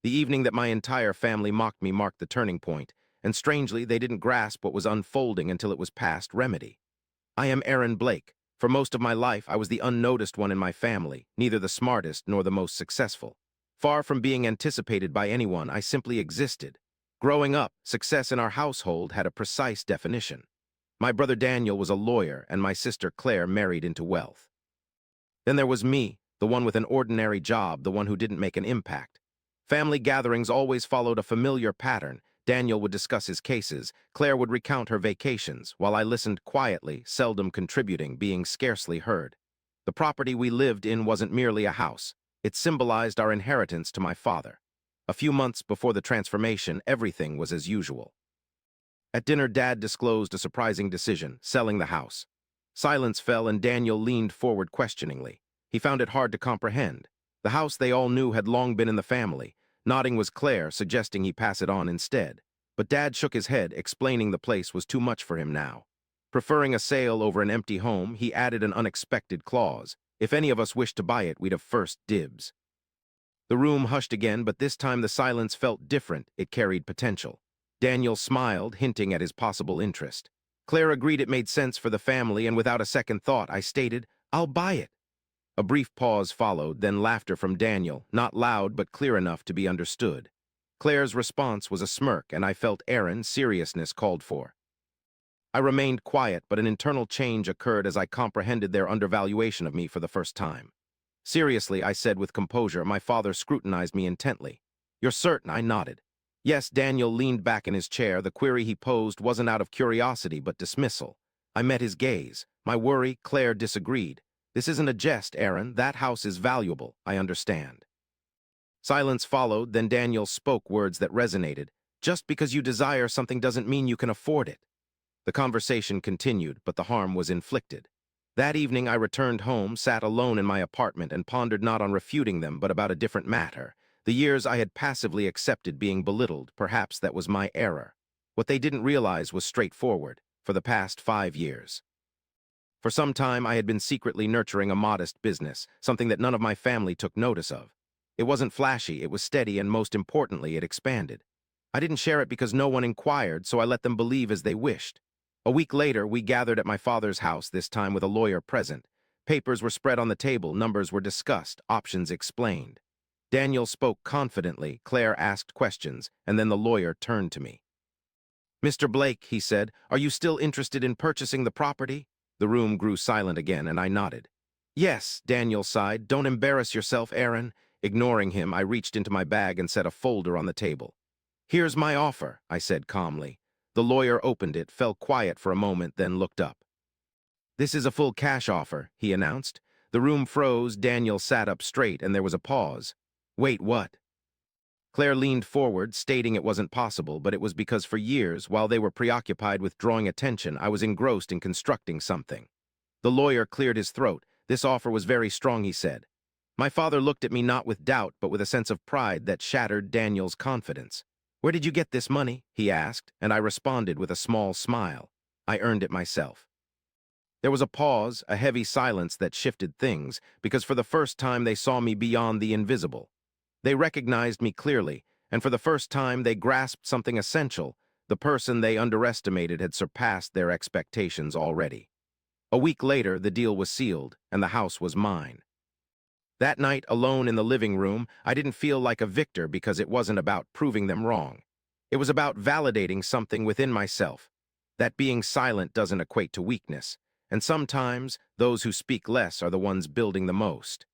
The evening that my entire family mocked me marked the turning point, and strangely, they didn't grasp what was unfolding until it was past remedy. I am Aaron Blake. For most of my life, I was the unnoticed one in my family, neither the smartest nor the most successful. Far from being anticipated by anyone, I simply existed. Growing up, success in our household had a precise definition. My brother Daniel was a lawyer, and my sister Claire married into wealth. Then there was me, the one with an ordinary job, the one who didn't make an impact. Family gatherings always followed a familiar pattern. Daniel would discuss his cases, Claire would recount her vacations, while I listened quietly, seldom contributing, being scarcely heard. The property we lived in wasn't merely a house. It symbolized our inheritance to my father. A few months before the transformation, everything was as usual. At dinner, Dad disclosed a surprising decision, selling the house. Silence fell and Daniel leaned forward questioningly. He found it hard to comprehend. The house they all knew had long been in the family. Nodding was Claire, suggesting he pass it on instead. But Dad shook his head, explaining the place was too much for him now. Preferring a sale over an empty home, he added an unexpected clause. If any of us wished to buy it, we'd have first dibs. The room hushed again, but this time the silence felt different. It carried potential. Daniel smiled, hinting at his possible interest. Claire agreed it made sense for the family, and without a second thought, I stated, "I'll buy it." A brief pause followed, then laughter from Daniel, not loud but clear enough to be understood. Claire's response was a smirk, and I felt Aaron's seriousness called for. I remained quiet, but an internal change occurred as I comprehended their undervaluation of me for the first time. "Seriously," I said with composure. My father scrutinized me intently. "You're certain?" I nodded. Yes. Daniel leaned back in his chair. The query he posed wasn't out of curiosity but dismissal. I met his gaze. My worry, Claire disagreed. "This isn't a jest, Aaron. That house is valuable. I understand." Silence followed, then Daniel spoke words that resonated. "Just because you desire something doesn't mean you can afford it." The conversation continued, but the harm was inflicted. That evening I returned home, sat alone in my apartment, and pondered not on refuting them, but about a different matter. The years I had passively accepted being belittled, perhaps that was my error. What they didn't realize was straightforward. For the past 5 years. For some time I had been secretly nurturing a modest business, something that none of my family took notice of. It wasn't flashy, it was steady, and most importantly, it expanded. I didn't share it because no one inquired, so I let them believe as they wished. A week later, we gathered at my father's house, this time with a lawyer present. Papers were spread on the table, numbers were discussed, options explained. Daniel spoke confidently, Claire asked questions, and then the lawyer turned to me. "Mr. Blake," he said, "are you still interested in purchasing the property?" The room grew silent again, and I nodded. "Yes," Daniel sighed. "Don't embarrass yourself, Aaron." Ignoring him, I reached into my bag and set a folder on the table. "Here's my offer," I said calmly. The lawyer opened it, fell quiet for a moment, then looked up. "This is a full cash offer," he announced. The room froze, Daniel sat up straight, and there was a pause. "Wait, what?" Claire leaned forward, stating it wasn't possible, but it was because for years, while they were preoccupied with drawing attention, I was engrossed in constructing something. The lawyer cleared his throat. "This offer was very strong," he said. My father looked at me not with doubt, but with a sense of pride that shattered Daniel's confidence. "Where did you get this money?" he asked, and I responded with a small smile. "I earned it myself." There was a pause, a heavy silence that shifted things, because for the first time they saw me beyond the invisible. They recognized me clearly, and for the first time they grasped something essential. The person they underestimated had surpassed their expectations already. A week later, the deal was sealed, and the house was mine. That night, alone in the living room, I didn't feel like a victor because it wasn't about proving them wrong. It was about validating something within myself, that being silent doesn't equate to weakness, and sometimes those who speak less are the ones building the most.